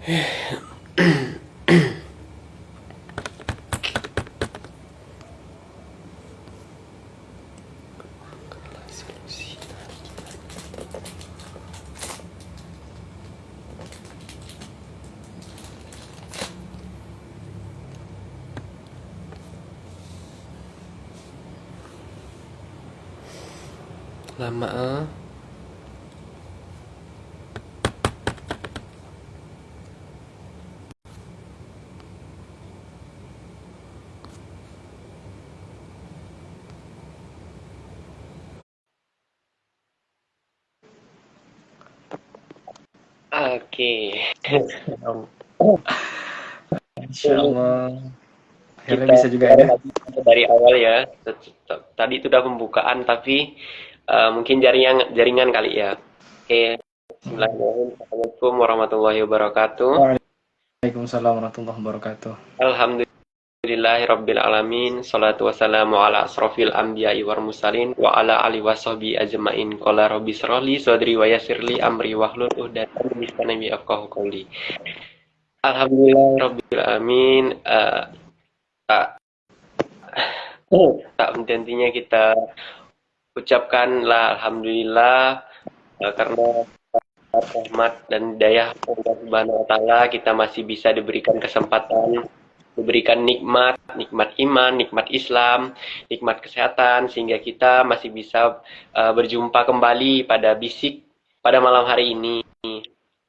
Lama Oke. Insya Allah. Akhirnya Kita bisa juga mulai ya. lagi dari awal ya. Tadi itu udah pembukaan tapi mungkin jaringan kali ya. Oke, bismillahirrahmanirrahim. Assalamualaikum warahmatullahi wabarakatuh. Waalaikumsalam warahmatullahi wabarakatuh. Alhamdulillahirabbil alamin. Shalatu wassalamu ala asrofil anbiya'i wal mursalin wa ala alihi washabihi ajmain. Qala rabbi shrah li sadri wa yassir li amri wahlul 'uqdatam min lisani yafqahu qawli. Alhamdulillahirabbil alamin. Tak tak henti-hentinya kita ucapkanlah alhamdulillah karena rahmat dan hidayah Allah Subhanahu wa taala kita masih bisa diberikan kesempatan, diberikan nikmat, nikmat iman, nikmat Islam, nikmat kesehatan sehingga kita masih bisa berjumpa kembali pada bisik pada malam hari ini.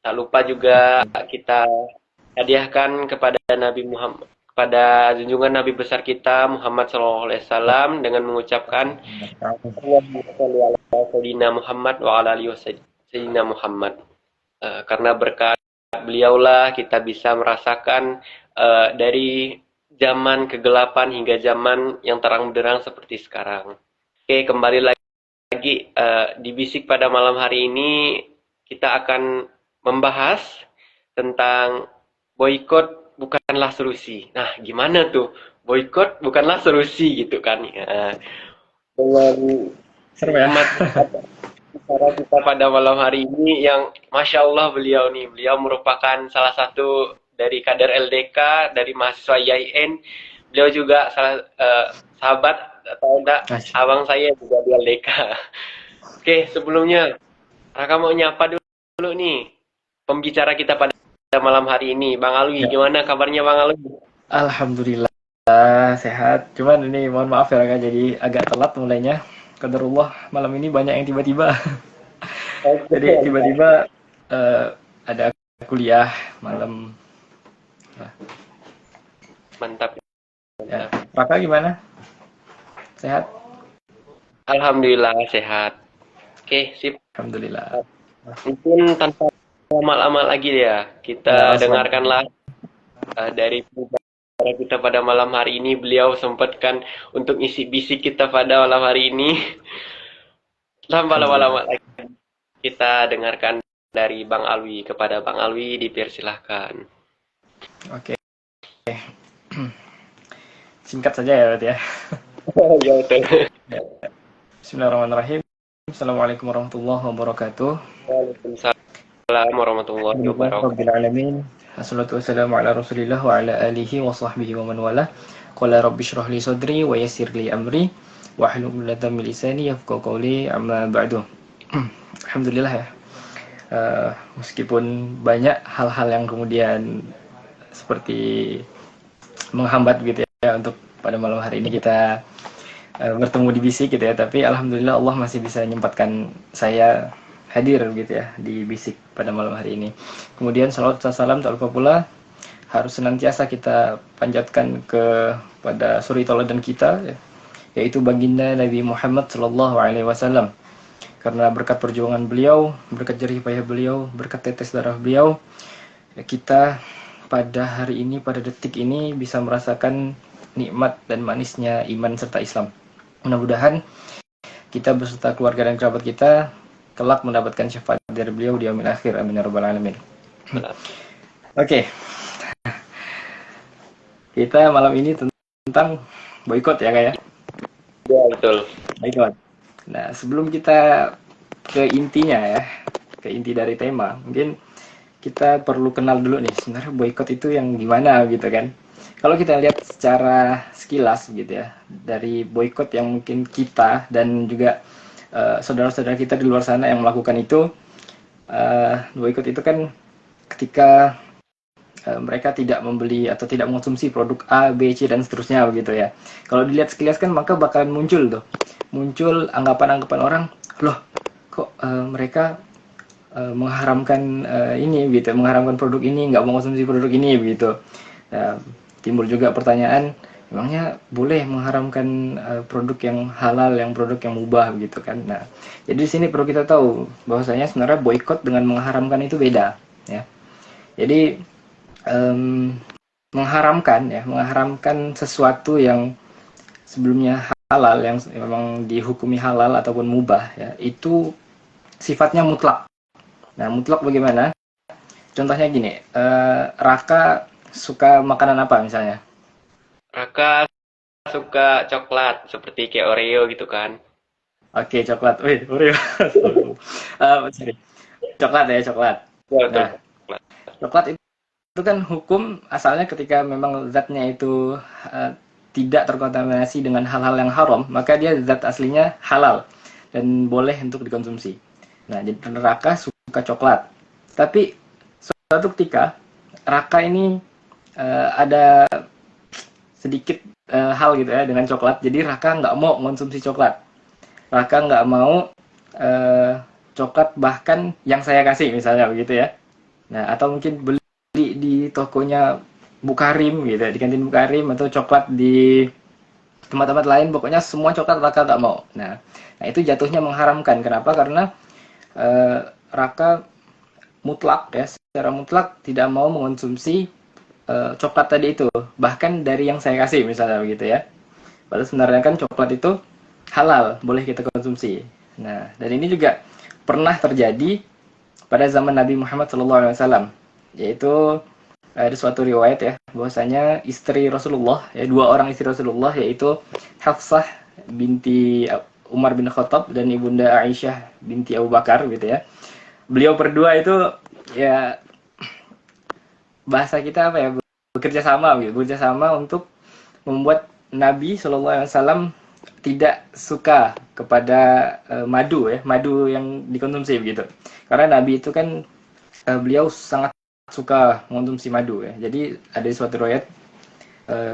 Tak lupa juga kita hadiahkan kepada Nabi Muhammad pada junjungan Nabi besar kita Muhammad SAW dengan mengucapkan Allahumma sholli ala sayyidina Muhammad wa ala alihi sayyidina Muhammad. Karena berkat beliaulah kita bisa merasakan dari zaman kegelapan hingga zaman yang terang benderang seperti sekarang. Oke, kembali lagi di Bisik pada malam hari ini kita akan membahas tentang boykot bukanlah solusi. Nah, gimana tuh? Boykot bukanlah solusi gitu kan. Dengan Seru ya. bicara kita pada malam hari ini yang Masya Allah beliau merupakan salah satu dari kader LDK, dari mahasiswa IAIN. Beliau juga sahabat atau enggak, abang saya juga di LDK. Oke, sebelumnya Raka mau nyapa dulu nih pembicara kita pada malam hari ini, Bang Alwi. Ya. Gimana kabarnya Bang Alwi? Alhamdulillah sehat. Cuman ini mohon maaf ya Kak, jadi agak telat mulainya. Qadarullah malam ini banyak yang tiba-tiba. Jadi tiba-tiba ada kuliah malam. Nah, Mantap. ya. Raka gimana? Sehat? Alhamdulillah sehat. Oke, sip. Alhamdulillah. Mungkin tanpa lama-lama lagi ya, Ya, kita dengarkanlah dari pembicara kita pada malam hari ini. Beliau sempatkan untuk isi bisik kita pada malam hari ini. Tanpa lama-lama lagi, kita dengarkan dari Bang Alwi. Kepada Bang Alwi, dipersilahkan. Oke. Singkat saja ya berarti ya. Ya, betul. Bismillahirrahmanirrahim. Assalamualaikum warahmatullahi wabarakatuh. Waalaikumsalam warahmatullahi wabarakatuh. Rabbil alamin. Assalatu wassalamu ala Rasulillah wa ala alihi wa sahbihi wa man wala. Qala rabbi shrah li sadri wa yassir li amri wa hlul 'uqdatam min lisani yafqahu qawli, amma ba'du. Alhamdulillah ya. Meskipun banyak hal-hal yang kemudian seperti menghambat gitu ya untuk pada malam hari ini kita bertemu di Bisik gitu ya, tapi alhamdulillah Allah masih bisa menyempatkan saya hadir gitu ya di Bisik pada malam hari ini. Kemudian salawat dan salam tak lupa pula harus senantiasa kita panjatkan kepada suri tauladan kita ya, yaitu baginda Nabi Muhammad sallallahu alaihi wasallam. Karena berkat perjuangan beliau, berkat jerih payah beliau, berkat tetes darah beliau, ya kita pada hari ini, pada detik ini bisa merasakan nikmat dan manisnya iman serta Islam. Mudah-mudahan kita beserta keluarga dan kerabat kita kelak mendapatkan syafaat dari beliau di yaumil akhir. Amin ya rabbal alamin. Oke. Kita malam ini tentang boykot ya Kak ya? Ya, betul. Boykot. Nah, sebelum kita ke intinya ya, ke inti dari tema, mungkin kita perlu kenal dulu nih sebenarnya boykot itu yang gimana gitu kan. Kalau kita lihat secara sekilas gitu ya, dari boykot yang mungkin kita dan juga saudara-saudara kita di luar sana yang melakukan itu, boykot itu kan ketika mereka tidak membeli atau tidak mengonsumsi produk A, B, C dan seterusnya begitu ya. Kalau dilihat sekilas kan maka bakalan muncul anggapan-anggapan orang, loh kok mereka mengharamkan ini gitu, mengharamkan produk ini, nggak mengonsumsi produk ini begitu. Nah, timbul juga pertanyaan, emangnya boleh mengharamkan produk yang halal, yang produk yang mubah gitu kan. Nah, jadi di sini perlu kita tahu bahwasanya sebenarnya boykot dengan mengharamkan itu beda ya. Jadi mengharamkan sesuatu yang sebelumnya halal, yang memang dihukumi halal ataupun mubah ya, itu sifatnya mutlak. Nah, mutlak bagaimana? Contohnya gini, Raka suka makanan apa misalnya? Raka suka coklat seperti kayak Oreo gitu kan. Oke, coklat. Wih, Oreo. Sorry. Coklat ya, coklat. Ya, betul. Nah, coklat itu kan hukum asalnya ketika memang zatnya itu tidak terkontaminasi dengan hal-hal yang haram, maka dia zat aslinya halal dan boleh untuk dikonsumsi. Nah, jadi Raka suka coklat. Tapi suatu ketika Raka ini ada sedikit hal gitu ya dengan coklat. Jadi Raka nggak mau mengonsumsi coklat. Raka nggak mau coklat bahkan yang saya kasih misalnya begitu ya. Nah, atau mungkin beli di tokonya Bukarim gitu ya, di kantin Bukarim atau coklat di tempat-tempat lain, pokoknya semua coklat Raka nggak mau. Nah, itu jatuhnya mengharamkan. Kenapa? Karena Raka mutlak ya, secara mutlak tidak mau mengonsumsi coklat tadi itu, bahkan dari yang saya kasih misalnya begitu ya. Padahal sebenarnya kan coklat itu halal, boleh kita konsumsi. Nah, dan ini juga pernah terjadi pada zaman Nabi Muhammad SAW, yaitu ada suatu riwayat ya, bahwasanya istri Rasulullah, ya, dua orang istri Rasulullah, yaitu Hafsah binti Umar bin Khattab dan ibunda Aisyah binti Abu Bakar gitu ya. Beliau berdua itu ya, bahasa kita apa ya, bekerja sama untuk membuat Nabi SAW tidak suka kepada madu ya, madu yang dikonsumsi begitu. Karena Nabi itu kan beliau sangat suka mengonsumsi madu ya. Jadi ada suatu riwayat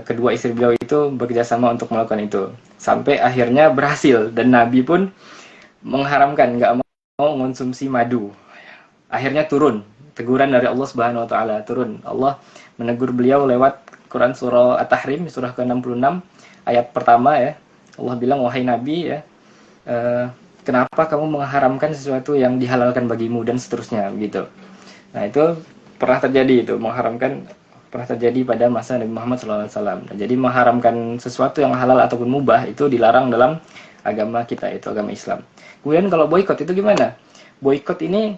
kedua istri beliau itu bekerja sama untuk melakukan itu. Sampai akhirnya berhasil dan Nabi pun mengharamkan, nggak mau mengonsumsi madu. Akhirnya turun teguran dari Allah Subhanahu wa taala, turun. Allah menegur beliau lewat Quran surah At-Tahrim surah ke-66 ayat pertama ya. Allah bilang, wahai Nabi ya, kenapa kamu mengharamkan sesuatu yang dihalalkan bagimu dan seterusnya begitu. Nah, itu pernah terjadi, itu mengharamkan pernah terjadi pada masa Nabi Muhammad SAW. Nah, jadi mengharamkan sesuatu yang halal ataupun mubah itu dilarang dalam agama kita, itu agama Islam. Kemudian kalau boykot itu gimana? Boykot ini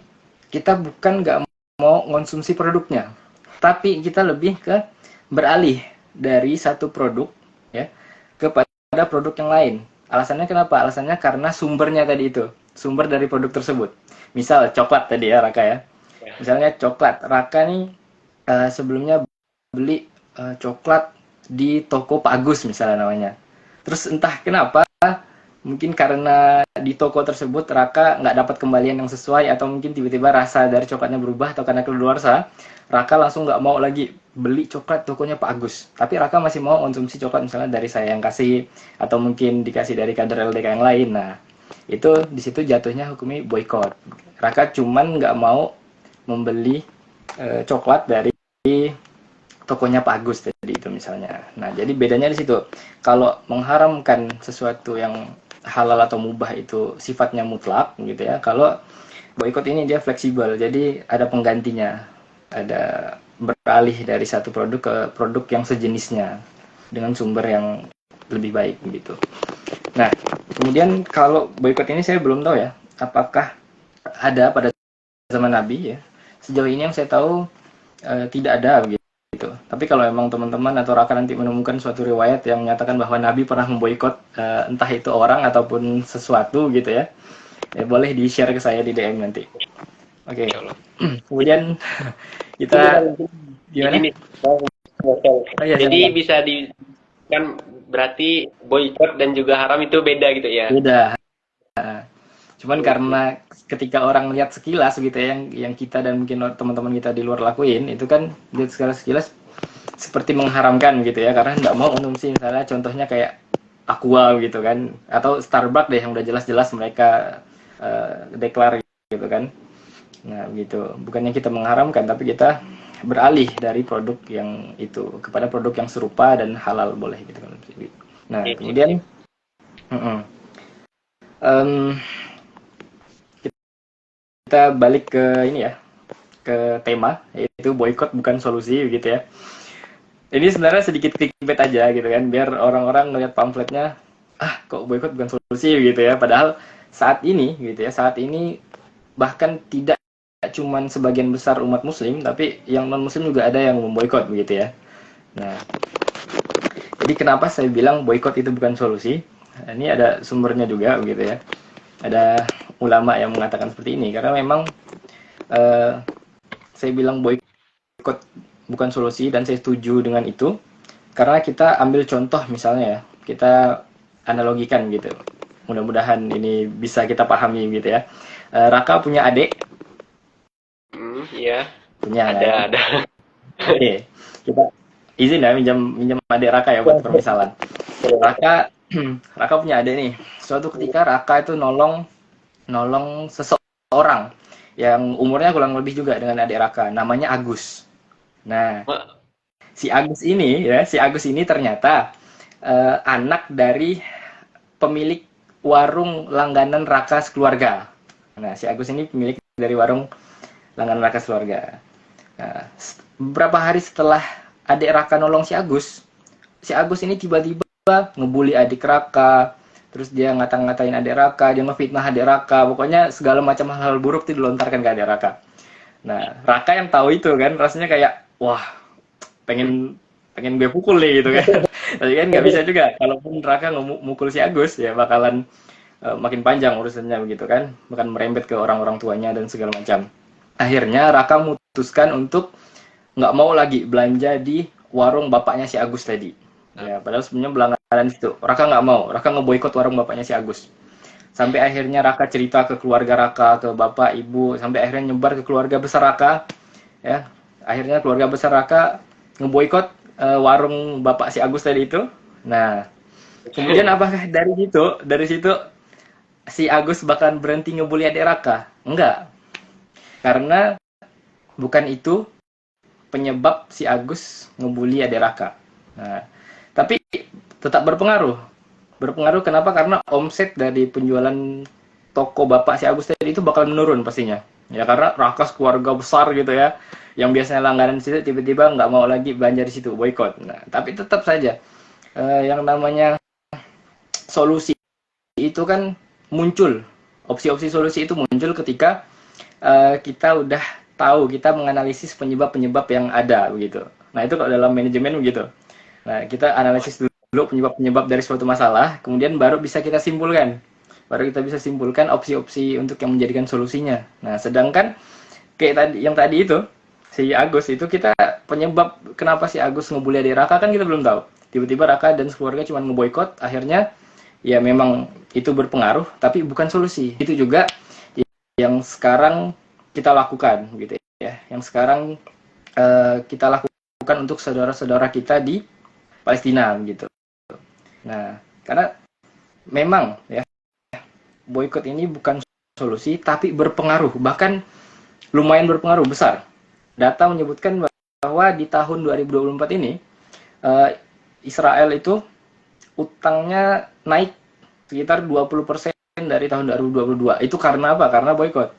kita bukan nggak mau konsumsi produknya, tapi kita lebih ke beralih dari satu produk ya kepada produk yang lain. Alasannya kenapa? Alasannya karena sumbernya tadi itu, sumber dari produk tersebut. Misal coklat tadi ya Raka ya. Misalnya coklat, Raka nih sebelumnya beli coklat di toko Pak Agus misalnya namanya. Terus entah kenapa, mungkin karena di toko tersebut Raka nggak dapat kembalian yang sesuai, atau mungkin tiba-tiba rasa dari coklatnya berubah, atau karena keluarsa, Raka langsung nggak mau lagi beli coklat tokonya Pak Agus. Tapi Raka masih mau konsumsi coklat misalnya dari saya yang kasih, atau mungkin dikasih dari kader LDK yang lain. Nah, itu di situ jatuhnya hukumnya boykot. Raka cuman nggak mau membeli coklat dari tokonya Pak Agus tadi itu misalnya. Nah, jadi bedanya di situ. Kalau mengharamkan sesuatu yang halal atau mubah itu sifatnya mutlak gitu ya. Kalau boykot ini dia fleksibel, jadi ada penggantinya. Ada beralih dari satu produk ke produk yang sejenisnya dengan sumber yang lebih baik gitu. Nah, kemudian kalau boykot ini saya belum tahu ya, apakah ada pada zaman Nabi ya. Sejauh ini yang saya tahu tidak ada begitu. Tapi kalau memang teman-teman atau Raka nanti menemukan suatu riwayat yang menyatakan bahwa Nabi pernah memboikot entah itu orang ataupun sesuatu gitu ya, boleh di-share ke saya di DM nanti. Oke. Insya Allah. Kemudian kita gimana? Ini, Oh iya, jadi silakan. bisa di kan berarti boykot dan juga haram itu beda gitu ya. Beda. Cuman karena ketika orang lihat sekilas gitu ya, yang kita dan mungkin teman-teman kita di luar lakuin, itu kan lihat sekilas seperti mengharamkan gitu ya, karena nggak mau konsumsi misalnya contohnya kayak Aqua gitu kan, atau Starbucks deh yang udah jelas-jelas mereka deklar gitu kan. Nah gitu, bukannya kita mengharamkan, tapi kita beralih dari produk yang itu kepada produk yang serupa dan halal boleh gitu kan. Nah Sip, sip, kemudian sip. em, kita balik ke ini ya, ke tema yaitu boykot bukan solusi gitu ya. Ini sebenarnya sedikit clickbait aja gitu kan, biar orang-orang ngelihat pamfletnya, ah kok boykot bukan solusi gitu ya. Padahal saat ini gitu ya, saat ini bahkan tidak cuman sebagian besar umat muslim, tapi yang non muslim juga ada yang memboikot begitu ya. Nah, jadi kenapa saya bilang boykot itu bukan solusi? Nah, ini ada sumbernya juga begitu ya. Ada ulama yang mengatakan seperti ini karena memang eh, saya bilang boykot bukan solusi dan saya setuju dengan itu karena kita ambil contoh misalnya ya, kita analogikan gitu. Mudah-mudahan ini bisa kita pahami gitu ya. Raka punya adik, Iya, punya ada, kan. ada. Oke, kita izin ya minjam minjam adik Raka ya buat permisalan. Raka Raka punya adik nih. Suatu ketika Raka itu nolong nolong seseorang yang umurnya kurang lebih juga dengan adik Raka, namanya Agus. Nah, si Agus ini ternyata anak dari pemilik warung langganan Raka sekeluarga. Nah, si Agus ini pemilik dari warung langganan Raka sekeluarga. Nah, beberapa hari setelah adik Raka nolong si Agus ini tiba-tiba ngebully adik Raka, terus dia ngata-ngatain adik Raka, dia ngefitnah adik Raka, pokoknya segala macam hal-hal buruk itu dilontarkan ke adik Raka. Nah, Raka yang tahu itu kan rasanya kayak, wah, pengen pengen gue pukul nih gitu kan. Tapi kan nggak bisa juga. Kalaupun Raka mukul si Agus ya bakalan makin panjang urusannya begitu kan, bahkan merembet ke orang-orang tuanya dan segala macam. Akhirnya Raka memutuskan untuk nggak mau lagi belanja di warung bapaknya si Agus tadi. Ya, padahal sebenarnya berlangganan itu. Raka nggak mau. Raka ngeboikot warung bapaknya si Agus. Sampai akhirnya Raka cerita ke keluarga Raka, ke bapak, ibu, sampai akhirnya nyebar ke keluarga besar Raka. Ya, akhirnya keluarga besar Raka ngeboikot warung bapak si Agus tadi itu. Nah, kemudian apakah dari situ si Agus bahkan berhenti ngebully adik Raka? Enggak, karena bukan itu penyebab si Agus ngebully adik Raka. Nah, tapi tetap berpengaruh. Berpengaruh kenapa? Karena omset dari penjualan toko bapak si Agus tadi itu bakal menurun pastinya. Ya karena Raka keluarga besar gitu ya, yang biasanya langganan di situ tiba-tiba nggak mau lagi belanja di situ, boykot. Nah, tapi tetap saja yang namanya solusi itu kan muncul. Opsi-opsi solusi itu muncul ketika kita udah tahu, kita menganalisis penyebab-penyebab yang ada begitu. Nah, itu kalau dalam manajemen begitu. Nah, kita analisis dulu penyebab-penyebab dari suatu masalah, kemudian baru bisa kita simpulkan. Baru kita bisa simpulkan opsi-opsi untuk yang menjadikan solusinya. Nah, sedangkan kayak tadi yang tadi itu si Agus itu kita penyebab kenapa si Agus ngebully adik Raka kan kita belum tahu. Tiba-tiba Raka dan keluarga cuma ngeboikot, akhirnya ya memang itu berpengaruh, tapi bukan solusi. Itu juga yang sekarang kita lakukan gitu ya. Yang sekarang kita lakukan untuk saudara-saudara kita di Palestina gitu. Nah, karena memang ya boykot ini bukan solusi tapi berpengaruh, bahkan lumayan berpengaruh besar. Data menyebutkan bahwa di tahun 2024 ini Israel itu utangnya naik sekitar 20% dari tahun 2022. Itu karena apa? Karena boykot.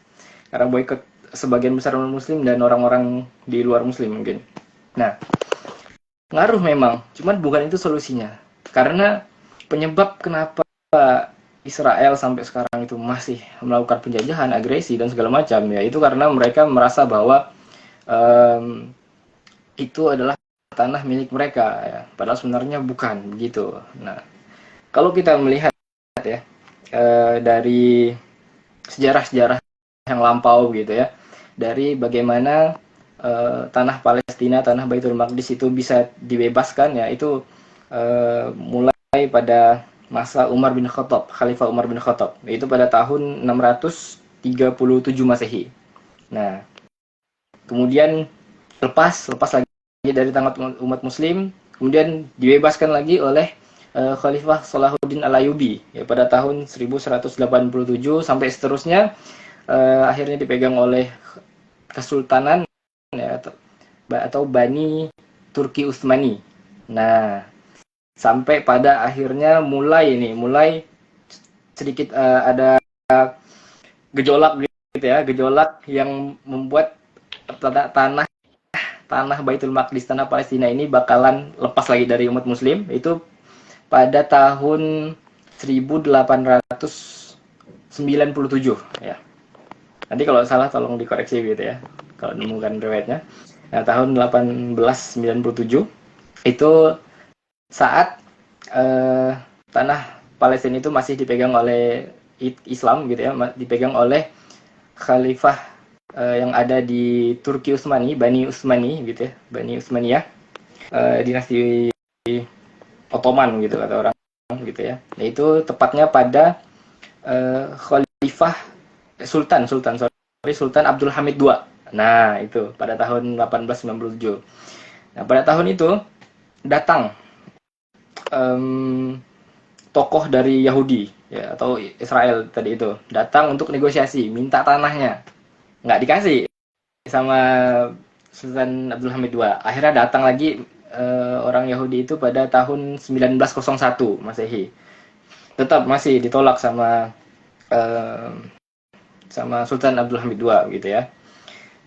Karena boykot sebagian besar non muslim dan orang-orang di luar muslim mungkin. Nah, ngaruh memang, cuman bukan itu solusinya. Karena penyebab kenapa Israel sampai sekarang itu masih melakukan penjajahan, agresi dan segala macam ya itu karena mereka merasa bahwa itu adalah tanah milik mereka ya. Padahal sebenarnya bukan begitu. Nah, kalau kita melihat ya dari sejarah-sejarah yang lampau gitu ya, dari bagaimana tanah Palestina, tanah Baitul Maqdis itu bisa dibebaskan, ya itu mulai pada masa Umar bin Khattab, Khalifah Umar bin Khattab, yaitu pada tahun 637 Masehi. Nah, kemudian lepas lagi dari tangan umat muslim, kemudian dibebaskan lagi oleh Khalifah Salahuddin Al-Ayyubi ya, pada tahun 1187 sampai seterusnya, akhirnya dipegang oleh Kesultanan ya, atau Bani Turki Utsmani. Nah, sampai pada akhirnya mulai sedikit ada gejolak gitu ya, gejolak yang membuat tanah Baitul Maqdis, tanah Palestina ini bakalan lepas lagi dari umat muslim, itu pada tahun 1897 ya. Nanti kalau salah tolong dikoreksi gitu ya, kalau nemukan riwayatnya. Nah, tahun 1897 itu saat tanah Palestina itu masih dipegang oleh Islam gitu ya, dipegang oleh khalifah yang ada di Turki Utsmani, Bani Utsmani gitu ya, Bani Utsmaniyah, dinasti Ottoman gitu kata orang gitu ya. Nah, itu tepatnya pada khalifah Sultan Abdul Hamid II. Nah, itu pada tahun 1897. Nah, pada tahun itu datang tokoh dari Yahudi ya, atau Israel tadi itu, datang untuk negosiasi, minta tanahnya. Nggak dikasih sama Sultan Abdul Hamid II. Akhirnya datang lagi orang Yahudi itu pada tahun 1901 Masehi. Tetap masih ditolak sama Sultan Abdul Hamid II gitu ya.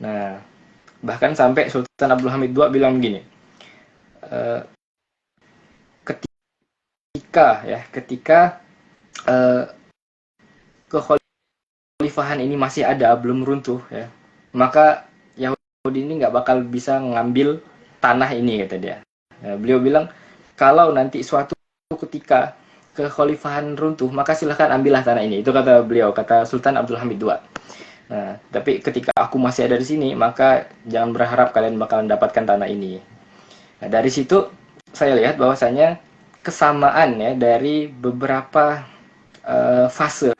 Nah, bahkan sampai Sultan Abdul Hamid II bilang begini, ketika kekhalifahan ini masih ada, belum runtuh ya, maka Yahudi ini nggak bakal bisa ngambil tanah ini, kata dia. Nah, beliau bilang, kalau nanti suatu ketika kekhalifahan runtuh, maka silahkan ambillah tanah ini. Itu kata beliau, kata Sultan Abdul Hamid II. Nah, tapi ketika aku masih ada di sini, maka jangan berharap kalian bakalan dapatkan tanah ini. Nah, dari situ saya lihat bahwasanya kesamaan ya dari beberapa fase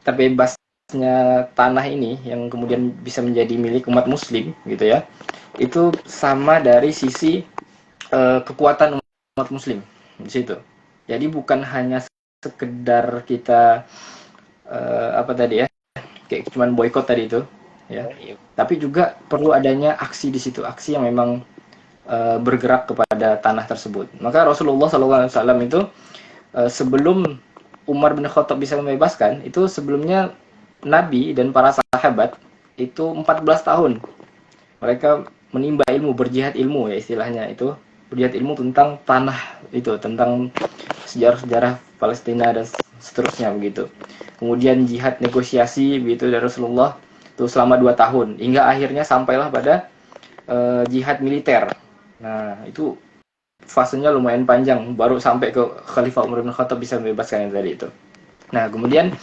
terbebasnya tanah ini yang kemudian bisa menjadi milik umat muslim gitu ya, itu sama dari sisi kekuatan umat muslim di situ. Jadi bukan hanya sekedar kita apa tadi ya, kayak cuman boykot tadi itu ya, tapi juga perlu adanya aksi di situ, aksi yang memang bergerak kepada tanah tersebut. Maka Rasulullah SAW itu sebelum Umar bin Khattab bisa membebaskan, itu sebelumnya Nabi dan para sahabat itu 14 tahun mereka menimba ilmu, berjihad ilmu ya istilahnya, itu berjihad ilmu tentang tanah itu, tentang sejarah-sejarah Palestina dan seterusnya begitu. Kemudian jihad negosiasi begitu dari Rasulullah itu selama 2 tahun, hingga akhirnya sampailah pada jihad militer. Nah, itu fasenya lumayan panjang, baru sampai ke Khalifah Umar bin Khattab bisa membebaskan yang tadi itu. Nah, kemudian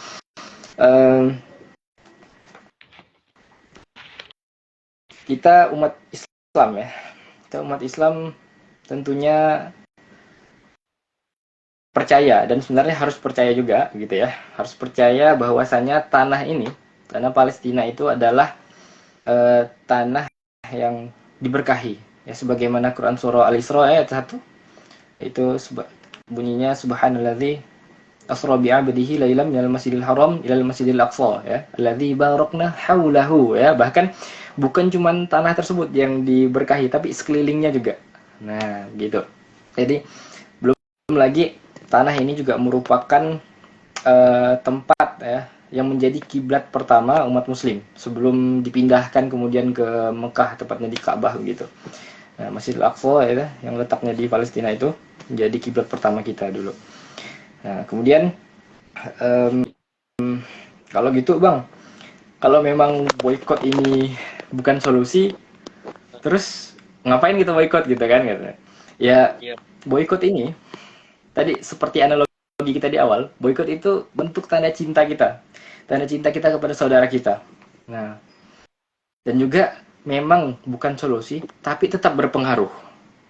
kita umat Islam ya, kita umat Islam tentunya percaya, dan sebenarnya harus percaya juga gitu ya, harus percaya bahwasanya tanah ini, tanah Palestina itu adalah tanah yang diberkahi ya, sebagaimana Quran surah Al-Isra ayat 1 itu bunyinya subhanalladzi asra bi'abdihi lailan minal masjidil haram ilal masjidil aqsa ya, alladzi barakna haulahu ya, bahkan bukan cuman tanah tersebut yang diberkahi tapi sekelilingnya juga. Nah, gitu. Jadi belum lagi tanah ini juga merupakan tempat ya yang menjadi kiblat pertama umat muslim sebelum dipindahkan kemudian ke Mekah, tepatnya di Ka'bah begitu. Nah, Masjidil Aqsa ya, yang letaknya di Palestina itu menjadi kiblat pertama kita dulu. Nah, kemudian kalau gitu Bang, kalau memang boykot ini bukan solusi, terus ngapain kita boykot gitu kan gitu. Ya, boykot ini tadi seperti analogi kita di awal, boykot itu bentuk tanda cinta kita kepada saudara kita. Nah, dan juga memang bukan solusi, tapi tetap berpengaruh,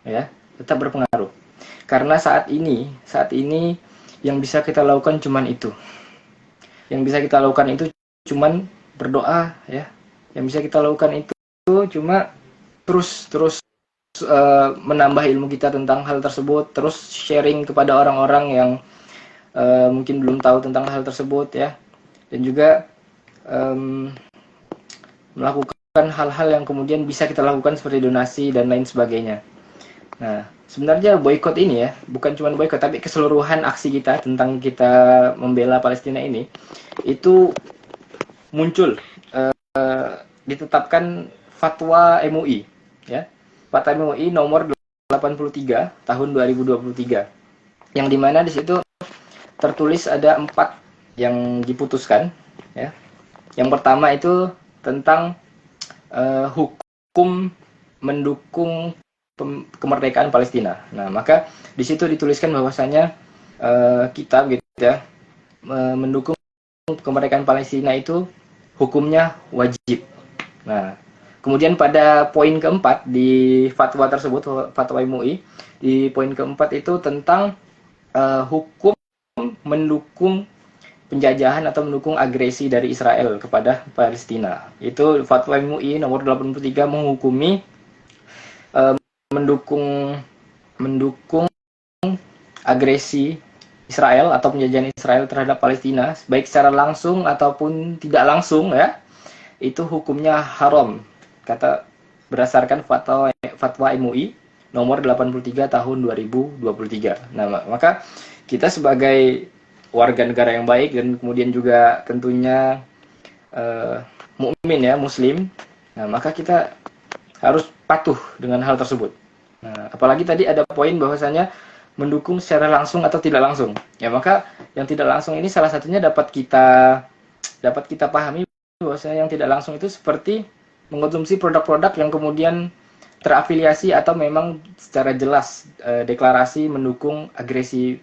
ya, tetap berpengaruh. Karena saat ini yang bisa kita lakukan cuman itu. Yang bisa kita lakukan itu cuman berdoa, ya. Yang bisa kita lakukan itu cuma terus terus menambah ilmu kita tentang hal tersebut, terus sharing kepada orang-orang yang mungkin belum tahu tentang hal tersebut, ya. Dan juga melakukan hal-hal yang kemudian bisa kita lakukan seperti donasi dan lain sebagainya. Nah, sebenarnya boykot ini ya, bukan cuma boykot, tapi keseluruhan aksi kita tentang kita membela Palestina ini, itu muncul, ditetapkan fatwa MUI, ya. Fatwa MUI nomor 83 tahun 2023, yang dimana di situ tertulis ada 4 yang diputuskan, ya. Yang pertama itu tentang hukum mendukung kemerdekaan Palestina. Nah, maka di situ dituliskan bahwasanya kita gitu ya, mendukung kemerdekaan Palestina itu hukumnya wajib. Nah, kemudian pada poin keempat di fatwa tersebut, fatwa MUI, di poin keempat itu tentang hukum mendukung penjajahan atau mendukung agresi dari Israel kepada Palestina. Itu fatwa MUI nomor 83 menghukumi mendukung agresi Israel atau penjajahan Israel terhadap Palestina, baik secara langsung ataupun tidak langsung, ya, itu hukumnya haram, kata berdasarkan fatwa MUI nomor 83 tahun 2023. Nah, maka kita sebagai warga negara yang baik dan kemudian juga tentunya mukmin, ya, muslim, nah maka kita harus patuh dengan hal tersebut. Nah, apalagi tadi ada poin bahwasanya mendukung secara langsung atau tidak langsung. Ya, maka yang tidak langsung ini salah satunya dapat kita pahami bahwasanya yang tidak langsung itu seperti mengkonsumsi produk-produk yang kemudian terafiliasi atau memang secara jelas deklarasi mendukung agresi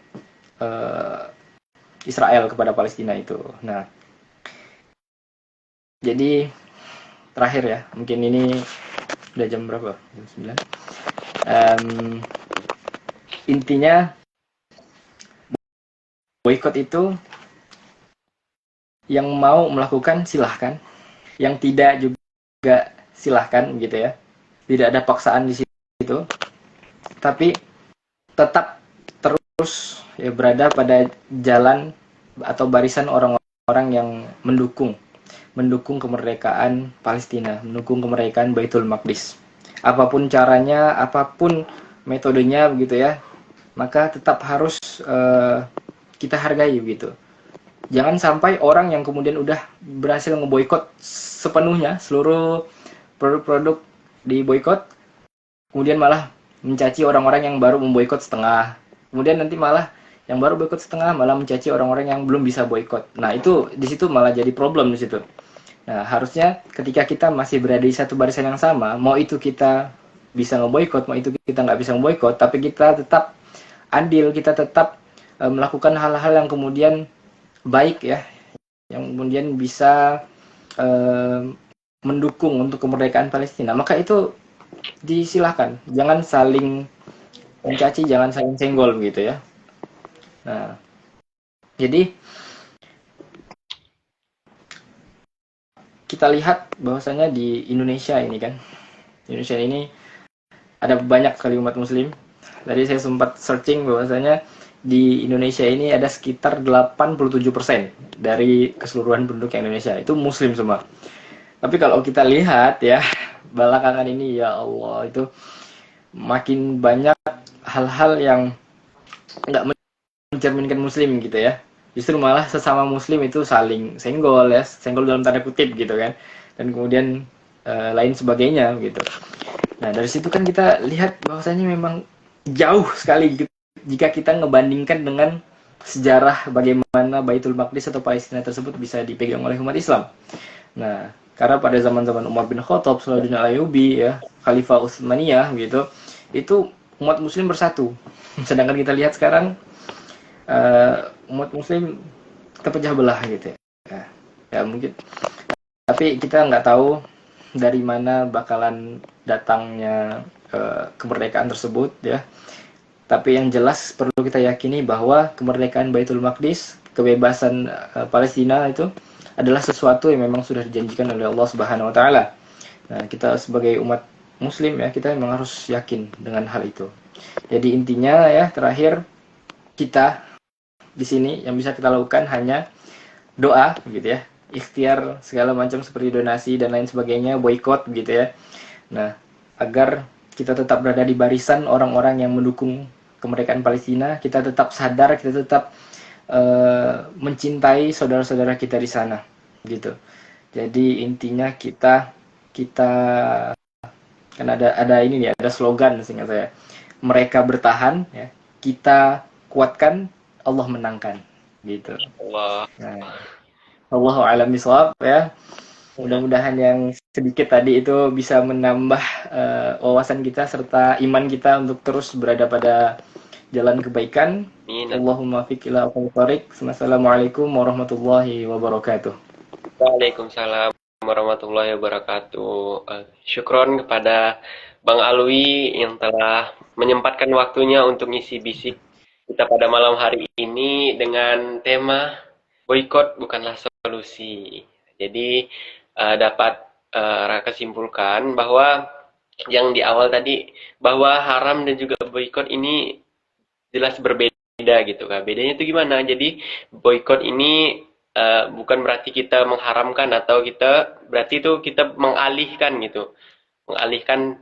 Israel kepada Palestina itu. Nah, jadi terakhir ya, mungkin ini udah jam berapa? Jam 9. Intinya boykot itu yang mau melakukan silahkan, yang tidak juga silahkan gitu ya. Tidak ada paksaan di situ. Tapi tetap terus ya berada pada jalan atau barisan orang-orang yang mendukung kemerdekaan Palestina, mendukung kemerdekaan Baitul Maqdis. Apapun caranya, apapun metodenya begitu ya, maka tetap harus kita hargai begitu. Jangan sampai orang yang kemudian udah berhasil ngeboikot sepenuhnya seluruh produk-produk di boikot, kemudian malah mencaci orang-orang yang baru memboikot setengah. Kemudian nanti malah yang baru boikot setengah malah mencaci orang-orang yang belum bisa boikot. Nah, itu di situ malah jadi problem di situ. Nah, harusnya ketika kita masih berada di satu barisan yang sama, mau itu kita bisa ngeboikot, mau itu kita nggak bisa ngeboikot, tapi kita tetap adil, kita tetap melakukan hal-hal yang kemudian baik ya, yang kemudian bisa mendukung untuk kemerdekaan Palestina, maka itu disilahkan. Jangan saling mencaci, jangan saling senggol gitu ya. Nah, jadi kita lihat bahwasanya di Indonesia ini kan, Indonesia ini ada banyak sekali umat muslim. Tadi saya sempat searching bahwasanya di Indonesia ini ada sekitar 87% dari keseluruhan penduduk Indonesia itu muslim semua. Tapi kalau kita lihat ya, belakangan ini ya Allah, itu makin banyak hal-hal yang nggak mencerminkan muslim gitu ya. Justru malah sesama muslim itu saling senggol ya, senggol dalam tanda kutip gitu kan. Dan kemudian lain sebagainya gitu. Nah, dari situ kan kita lihat bahwasanya memang jauh sekali gitu, jika kita ngebandingkan dengan sejarah bagaimana Baitul Maqdis atau Palestina tersebut bisa dipegang oleh umat Islam. Nah, karena pada zaman-zaman Umar bin Khattab, Salahuddin Al-Ayyubi ya, Khalifah Utsmaniyah gitu, itu umat muslim bersatu. Sedangkan kita lihat sekarang umat muslim terpecah belah gitu ya. Ya mungkin Tapi kita nggak tahu dari mana bakalan datangnya kemerdekaan tersebut ya. Tapi yang jelas perlu kita yakini bahwa kemerdekaan Baitul Maqdis, kebebasan Palestina itu adalah sesuatu yang memang sudah dijanjikan oleh Allah Subhanahu wa taala. Nah, kita sebagai umat muslim ya, kita memang harus yakin dengan hal itu. Jadi intinya ya, terakhir kita di sini yang bisa kita lakukan hanya doa gitu ya. Ikhtiar segala macam seperti donasi dan lain sebagainya, boykot gitu ya. Nah, agar kita tetap berada di barisan orang-orang yang mendukung kemerdekaan Palestina, kita tetap sadar, kita tetap mencintai saudara-saudara kita di sana gitu. Jadi intinya kita kan ada ini nih, ada slogan seingat saya. Mereka bertahan ya, kita kuatkan, Allah menangkan gitu. Allah. Nah, Allahu a'lam bishawab ya. Mudah-mudahan yang sedikit tadi itu bisa menambah wawasan kita serta iman kita untuk terus berada pada jalan kebaikan. Amin. Allahumma fiq ila aqwamit thoriq. Assalamualaikum warahmatullahi wabarakatuh. Waalaikumsalam warahmatullahi wabarakatuh. Syukron kepada Bang Alwi yang telah menyempatkan waktunya untuk ngisi bisik kita pada malam hari ini dengan tema boykot bukanlah solusi. Jadi dapat Raka simpulkan bahwa yang di awal tadi bahwa haram dan juga boykot ini jelas berbeda gitu kan. Bedanya itu gimana? Jadi boykot ini bukan berarti kita mengharamkan atau kita berarti itu kita mengalihkan gitu. Mengalihkan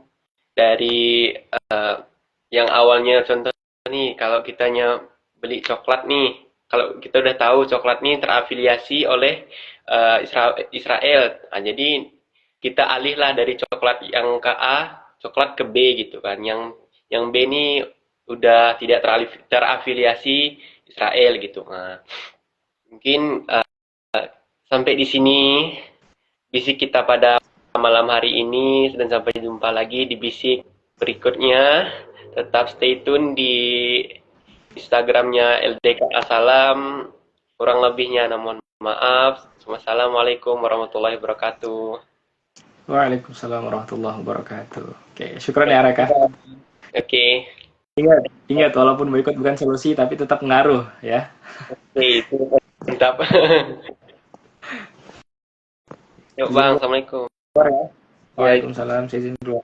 dari yang awalnya contoh nih kalau kitanya beli coklat nih, kalau kita udah tahu coklat nih terafiliasi oleh Israel. Nah, jadi kita alihlah dari coklat yang ke A, coklat ke B gitu kan. Yang B ini udah tidak terafiliasi Israel gitu. Nah, mungkin sampai di sini bisik kita pada malam hari ini dan sampai jumpa lagi di bisik berikutnya. Tetap stay tune di Instagramnya LDK Asalam. Kurang lebihnya namun maaf. Wassalamualaikum warahmatullahi wabarakatuh. Waalaikumsalam warahmatullahi wabarakatuh. Oke, syukran ya Raka. Oke. Ingat walaupun boykot bukan solusi tapi tetap ngaruh ya. Oke, itu mantap. Yuk Bang, Assalamualaikum. Waalaikumsalam. Saya izin dulu.